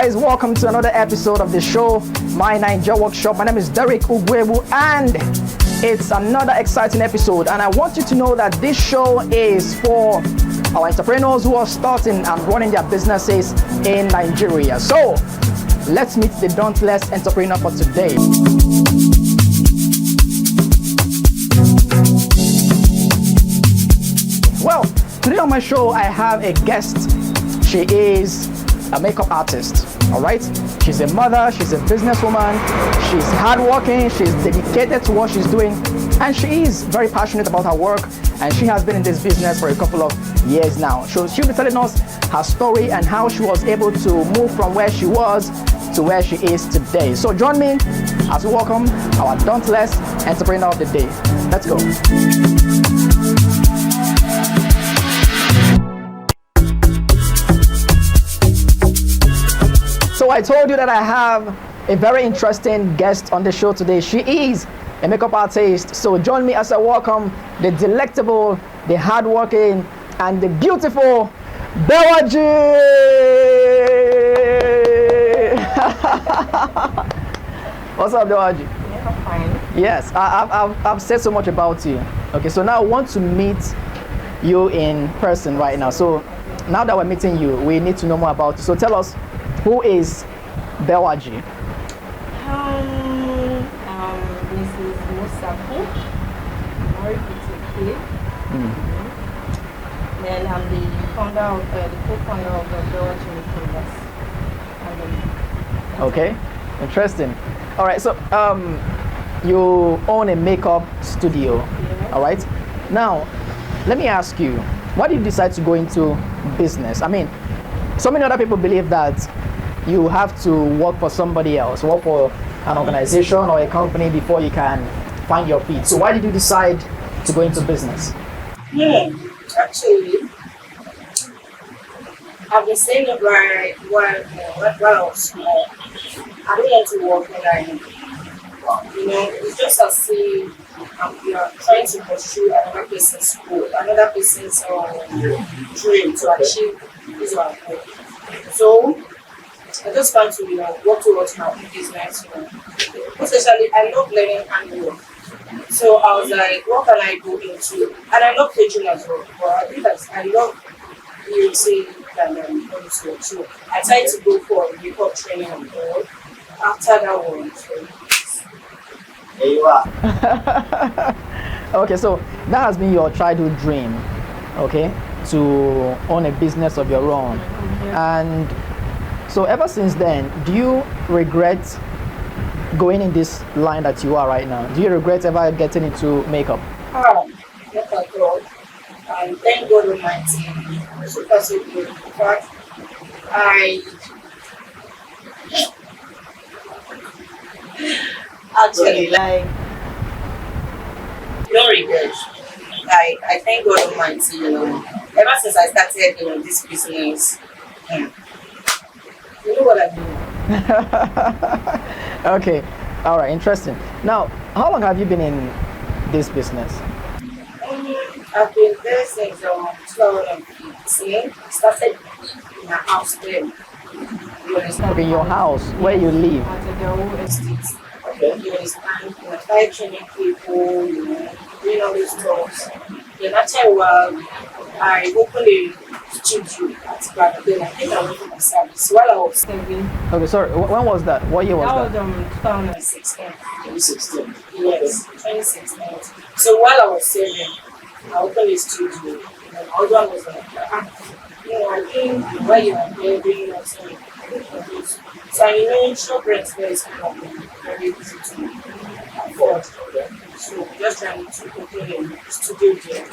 guys, welcome to another episode of the show, My Naija Workshop. My name is Derek Ugwebu, and it's another exciting episode. And I want you to know that this show is for our entrepreneurs who are starting and running their businesses in Nigeria. So let's meet the dauntless entrepreneur for today. Well, today on my show, I have a guest. She is a makeup artist, all right? She's a mother, she's a businesswoman, she's hardworking, she's dedicated to what she's doing, and she is very passionate about her work, and she has been in this business for a couple of years now. So she'll be telling us her story and how she was able to move from where she was to where she is today. So join me as we welcome our dauntless entrepreneur of the day. Let's go. So I told you that I have a very interesting guest on the show today. She is a makeup artist. So join me as I welcome the delectable, the hardworking, and the beautiful Bewaji. What's up, Bewaji? Yeah, I'm fine. Yes, I've said so much about you. Okay, so now I want to meet you in person right now. So now that we're meeting you, we need to know more about you. So tell us, who is Bewaji? Mrs. Musaku, married with a kid. Then I'm the co-founder of the Bewaji Makeover. Okay, interesting. All right, so you own a makeup studio. Yeah. All right. Now, let me ask you, why did you decide to go into business? I mean, so many other people believe that you have to work for somebody else, work for an organization or a company before you can find your feet. So why did you decide to go into business? Actually, I've been saying it while I was small. I don't want to work when it's just as if you are trying to pursue another person's goal, another person's dream to achieve his or her goal. So I just want to work towards my own business. Especially, I love learning handwork. So I was like, what can I go into? And I love teaching as well. But I think that I love beauty and also. So I tried to go for makeup training and all. After that one, There you are. Okay, so that has been your childhood dream, okay, to own a business of your own. And so ever since then, do you regret going in this line that you are right now? Do you regret ever getting into makeup? Not at all. And thank God Almighty. Super so good. In fact, I actually no regrets. I thank God Almighty, ever since I started, this business. You know what I do. Okay, all right, interesting. Now, how long have you been in this business? I've been there since 2015. Started in a house then. You understand? In your house, where you live? At the whole estate. Okay. You understand? I started training people, doing all these stuff. Then after a while, I opened a studio at Ibadan. Then I think I went for my service while I was 7. Okay, sorry, when was that? What year was that? That was 2016. 2016? Yes, 2016. So while I was 7, I opened a studio. And my husband was like, I think why you are there doing nothing. So shop rent there is very easy to afford. So just trying to open a studio there.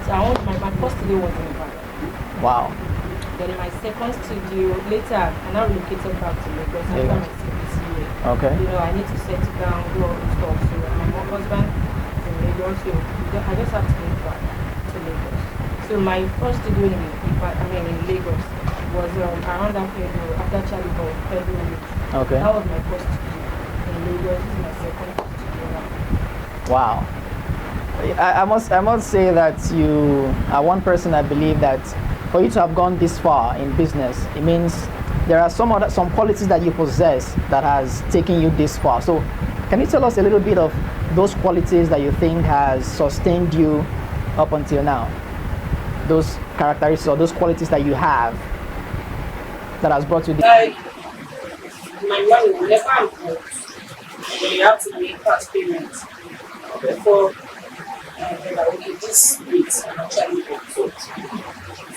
So my first studio was in Ibadan. Wow. Then my second studio, later, I now relocated back to Lagos after my CBT. Okay. I need to settle down, do all the stuff. So my husband is in Lagos, so I just have to move back to Lagos. So my first studio in Lagos was around that period, after Charlie Boy, February. Okay. That was my first studio in Lagos. This is my second studio now. Wow. I must say that you are one person I believe that for you to have gone this far in business, it means there are some qualities that you possess that has taken you this far. So can you tell us a little bit of those qualities that you think has sustained you up until now? Those characteristics or those qualities that you have that has brought you this. Like my money, whenever I'm broke, you have to make past payments before like, okay, this week I'm actually broke.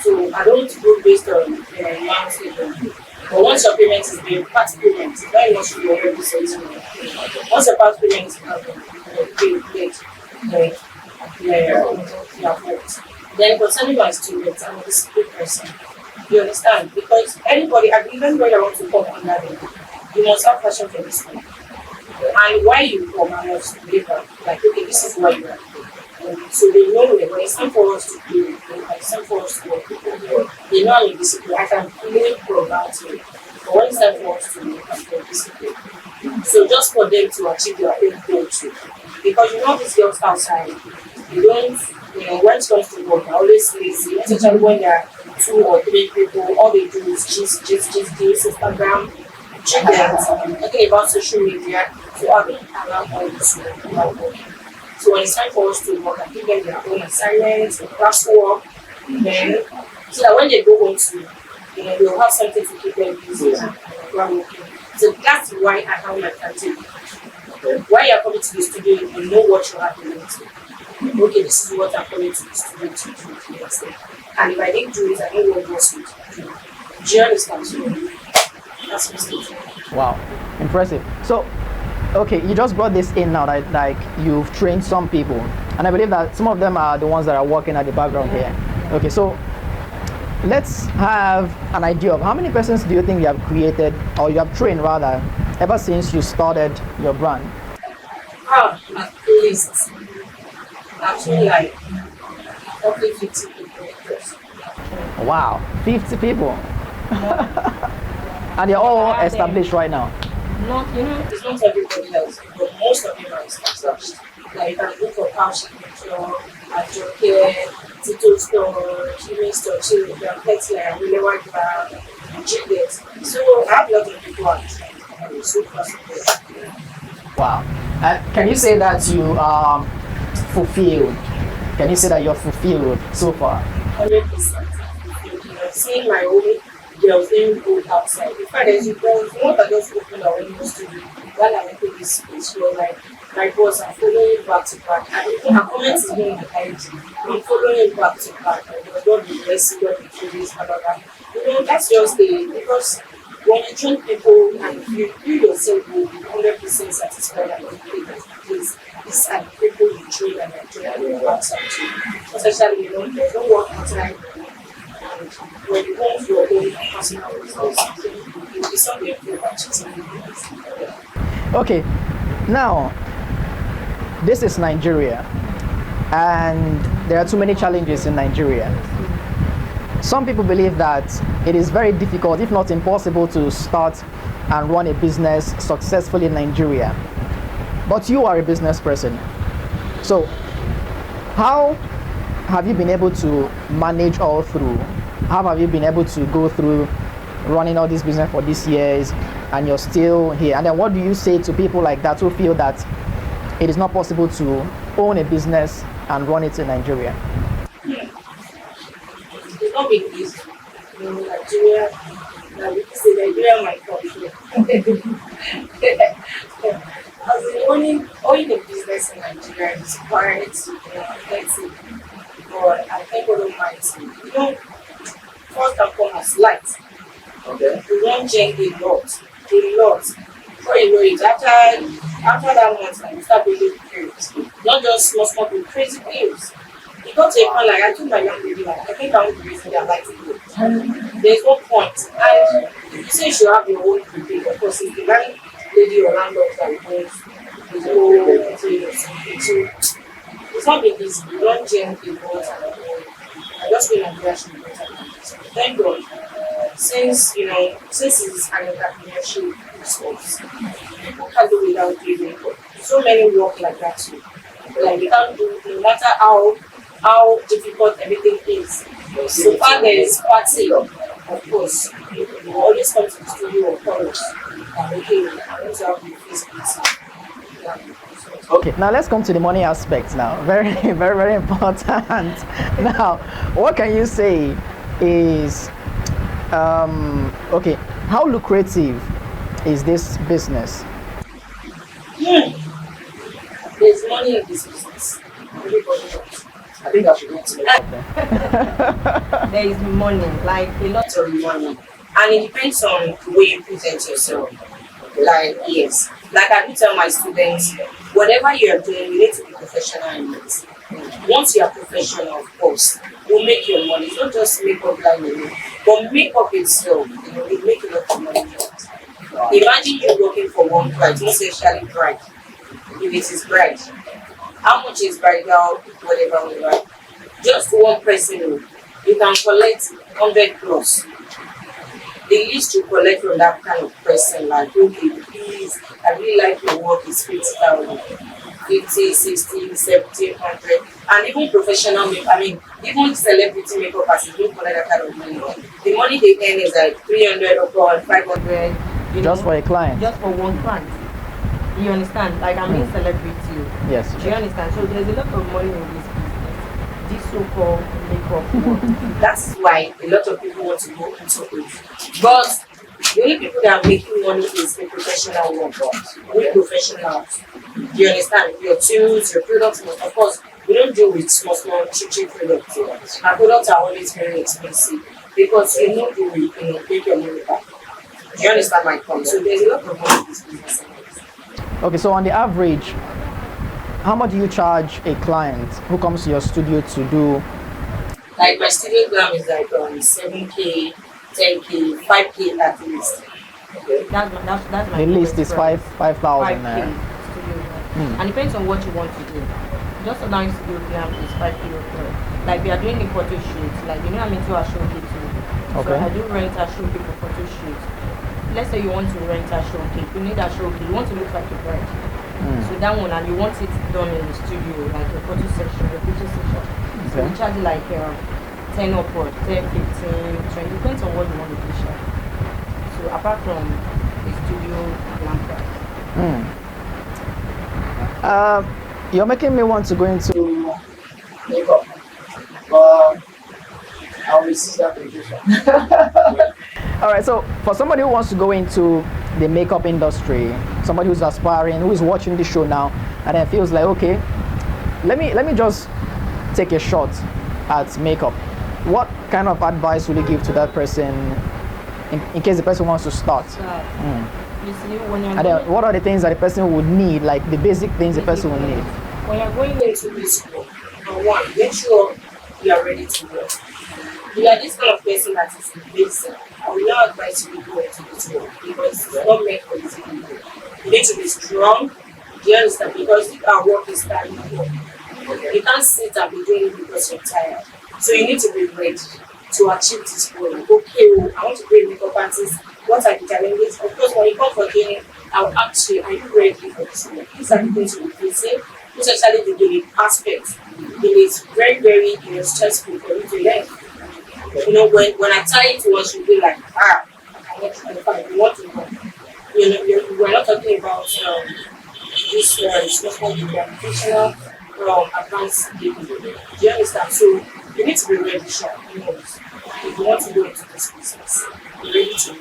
So I don't go based on monthly payment. But once your payment is being past payment, very much you already say to me. Once your past payment is being paid, then you are broke. Then concerning my students, I'm a disciplined person. You understand? Because anybody, even when I want to come under them, you must have passion for this thing. And why you come, I must deliver. Like, okay, this is why you are. So they know that when it's time for us to do it, when it's time for us to work, they know I'm a discipline. I can play program to it. But when it's time for us to do it, I'm very disciplined. So just for them to achieve their own goal too. Because you know these girls outside, they don't, when it comes to work, they're always lazy, especially when there are 2 or 3 people, all they do is just Instagram, chickens, talking about social media, so I've been around all this work. So when it's time for us to work, I give them their own assignments, their classwork, then so that when they go home to, they'll have something to keep them busy while working. So that's why I have my timetable. When you're coming to the studio, you know what you have to do. Okay, this is what I'm coming to the studio to do the next day. And if I didn't do it, I know what else to do. Do you understand? So that's mistake. Wow, impressive. So, okay, you just brought this in now that like you've trained some people, and I believe that some of them are the ones that are working at the background here. Okay, so let's have an idea of how many persons do you think you have created or you have trained rather ever since you started your brand? At least actually like roughly 50 people. Wow, 50 people. And they're all established right now. Not, it's not everybody else, but most of them are established. Like you can look for Pouch Signature, Ajoke, Tito Store, Jimmy Store, Chile, Petty, and really like that, Jigget. So I have a lot of people on so Wow. Can you say that you are fulfilled? Can you say that you're fulfilled so far? 100%. Seeing my own girls doing good outside. In fact, there's one that just opened our window studio while I'm in this space. So like my boss, I'm following back to back. And her comment is being behind you. I'm following back to back. God be blessing, God be praised, and all that. That's just because when you train people and you yourself will be 100% satisfied and please, these are the people you train and enjoy and you outside too. Especially, there's no work outside. And when you want your own personal results, you'll be something Okay, now this is Nigeria, and there are too many challenges in Nigeria. Some people believe that it is very difficult, if not impossible, to start and run a business successfully in Nigeria. But you are a business person. So how have you been able to manage all through? How have you been able to go through running all this business for these years and you're still here? And then what do you say to people like that who feel that it is not possible to own a business and run it in Nigeria? It's not big easy. Nigeria, Nigeria, my country. As in owning a business in Nigeria is quite expensive. But I think all of my first and foremost, light. Okay. We don't change a lot. Before you know it, after that month, you start building bills. Not just small bills, crazy bills. You got to a point like I told my young lady, like, I think I want to reason their light bill. There's no point. And you say you should have your own prepaid, of course, if the young lady or landlord that wants, there's no it's not been easy. You don't change the bills I just feel like that should be better. Thank God. Since it's an entrepreneurship space, people can't do without doing it. So many work like that too. Like we can't do no matter how difficult everything is. So far there is party, of course. You always come to the studio of colors. Okay, I want to have the face. Okay, now let's come to the money aspect now. Very, very, very important. Now, what can you say is, okay, how lucrative is this business? There's money in this business. Everybody knows. I think I should go to the There is money, like a lot of money. And it depends on the way you present yourself. Like, yes. Like I do tell my students, whatever you are doing, you need to be professional in it. Once you are professional, of course, you make your money. It's not just makeup line alone, but makeup itself, you make a lot of money. Imagine you working for one client, most especially bride. If it is bride, how much is bridal, whatever. Just one person, you can collect 100 plus. The least you collect from that kind of person, like, okay, please, I really like your work, is 50,000, 50, 60, 70, 100. And even professional makeup, even celebrity makeup artists don't collect that kind of money. The money they earn is like 300 or 500. Just for a client? Just for one client. You understand? Like, I'm a celebrity. Yes. Do you understand? So there's a lot of money in this business. This so-called makeup work. That's why a lot of people want to go into it. But the only people that are making money is the professional workers. We professionals. Do you understand? Your tools, your products, of course, we don't deal with small, cheap products. Our products are always very expensive because you know you will make your money back. Do you understand my point? So there's a lot of money in this business. Okay, so on the average, how much do you charge a client who comes to your studio to do? Like my studio glam is like 7K, 10K, 5K at least. Okay. That's my the list is 5,000. 5K and depends on what you want to do. Just a nice studio glam is 5K. Like we are doing a photo shoot. Like I'm into a showcase too. Okay. So I do rent a showcase for photo shoot. Let's say you want to rent a showcase. You need a showcase. You want to look like a bride. So that one, and you want it done in the studio, like a photo section, a picture section. Okay. So we charge like 10 upward, 10, 15, 20, depends on what you want to do. So apart from the studio lamp price. You're making me want to go into makeup. But I'll resist that temptation. All right, so for somebody who wants to go into the makeup industry, somebody who's aspiring, who is watching this show now, and then feels like, okay, let me just take a shot at makeup. What kind of advice will you give to that person in case the person wants to start? You see, when you're and then what are the things that the person would need, like the basic things the person will need? When you're going into this work, number one, make sure you are ready to work. You are this kind of person that is basic. I will not advise you to go into this work because it's not meant for easy people. You need to be strong. Do you understand? Because our work is tiring work. You can't sit and be doing it because you're tired. So you need to be ready to achieve this goal. Okay, I want to create makeup artists. What are the challenges? Of course, when you come for training, I'll ask you, are you ready for this work? These are the things you'll be facing, especially the daily aspect. It is very, very stressful for you to learn. When I tell you to watch, you'll be like, I'm not trying to find. You want to know. We're not talking about this small educational advanced people. Do you understand? So you need to be ready, sharp. If you want to go into this business, be ready to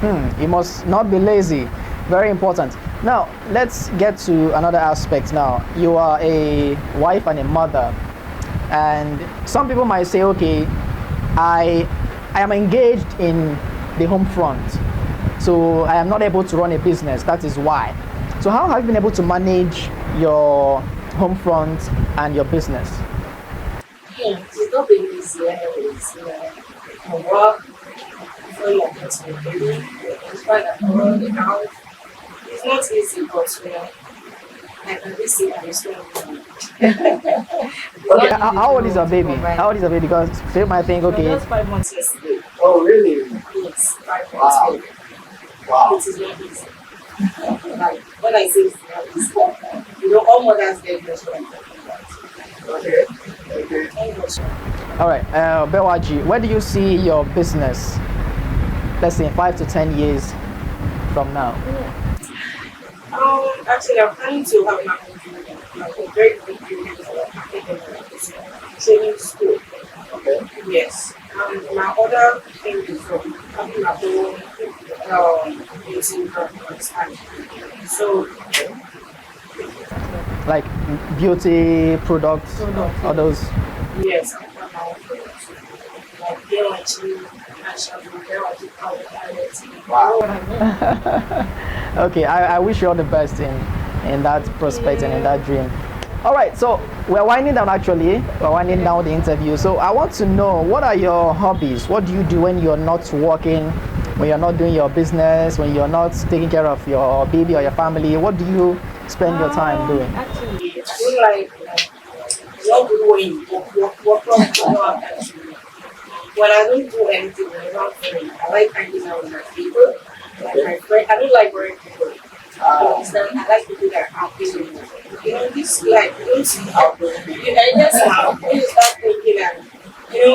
work. You must not be lazy. Very important. Now, let's get to another aspect now. You are a wife and a mother. And some people might say, okay, I am engaged in the home front. So I am not able to run a business. That is why. So how have you been able to manage your home front and your business? It's not been easy anyways. I work before you get to the baby. It's quite a whole the house. It's not easy, but I can be sick and it's not Okay, how old is your baby? How old is your baby? Because people might think, okay. Just 5 months yesterday. Oh, really? Yes, 5 months. Wow. It is not easy. Like, when I say it's not easy, all mothers get just what I'm talking about. Okay. Okay. Thank you. All right, Bewaji, where do you see your business, let's say in 5 to 10 years from now? Actually, I'm planning to have my own building, like a very big building for training school. Okay. Yes. And my other thing is having my own using brand. So, Like beauty products, Products, or those? yes, I have my own products. Like Bewaji, eyeshadow, Bewaji powder palette. Wow. Okay, I wish you all the best in that prospect and in that dream. All right, so we're winding down actually. We're winding down the interview. So I want to know, what are your hobbies? What do you do when you're not working, when you're not doing your business, when you're not taking care of your baby or your family? What do you spend your time doing? Actually, I don't like not good when you work from when I don't do anything, when I'm not free, I like hanging out with my people, like my friend. I don't like boring people. You understand? I like people that are happy with me. You know, this like you don't see how I just now when you start thinking and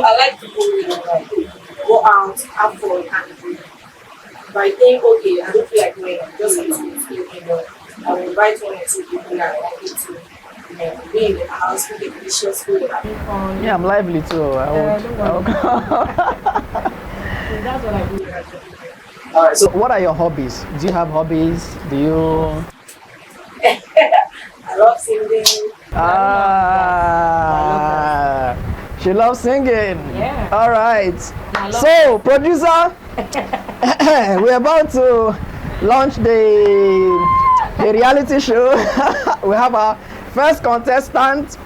I like people like go out, have fun and drink. If I think okay, I don't feel like going, I'm just going to feel, I will invite one or two people that I like it to. Be in the house, make a delicious food. Yeah, I'm lively too. I don't would. so that's what I do. All right. So what are your hobbies? Do you have hobbies? Do you? I love singing. She loves singing. Yeah. All right. I love So, producer, we're about to launch the reality show. We have our first contestant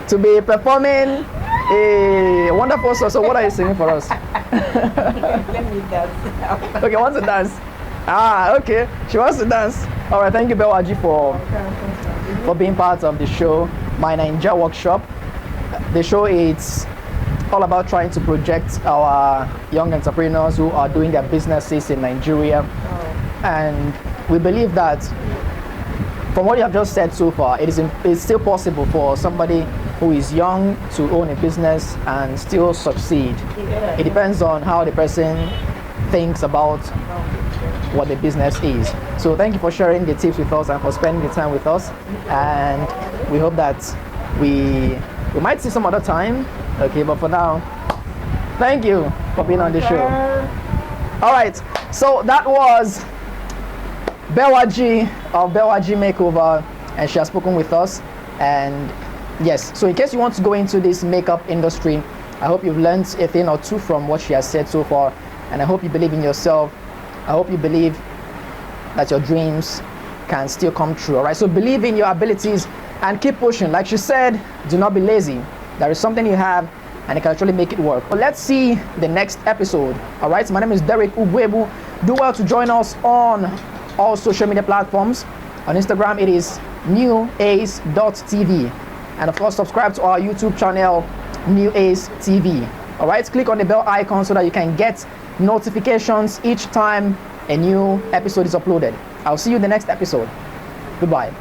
to be performing a wonderful song. So, what are you singing for us? Let me dance. Okay, wants to dance. Okay. She wants to dance. All right. Thank you, Bewaji, for being part of the show, My Ninja Workshop. The show is all about trying to project our young entrepreneurs who are doing their businesses in Nigeria. And we believe that from what you have just said so far, it's still possible for somebody who is young to own a business and still succeed. It depends on how the person thinks about what the business is. So thank you for sharing the tips with us and for spending the time with us. And we hope that we might see some other time. Okay, but for now, thank you for being on the show. All right, so that was Bewaji of Bewaji Makeover, and she has spoken with us. And yes, so in case you want to go into this makeup industry, I hope you've learned a thing or two from what she has said so far, and I hope you believe in yourself. I hope you believe that your dreams can still come true. All right, so believe in your abilities and keep pushing. Like she said, do not be lazy. There is something you have and you can actually make it work. But let's see the next episode. All right, my name is Derek Ugwebu. Do well to join us on all social media platforms. On Instagram, it is newace.tv. And of course, subscribe to our YouTube channel, New Ace TV. All right, click on the bell icon so that you can get notifications each time a new episode is uploaded. I'll see you in the next episode. Goodbye.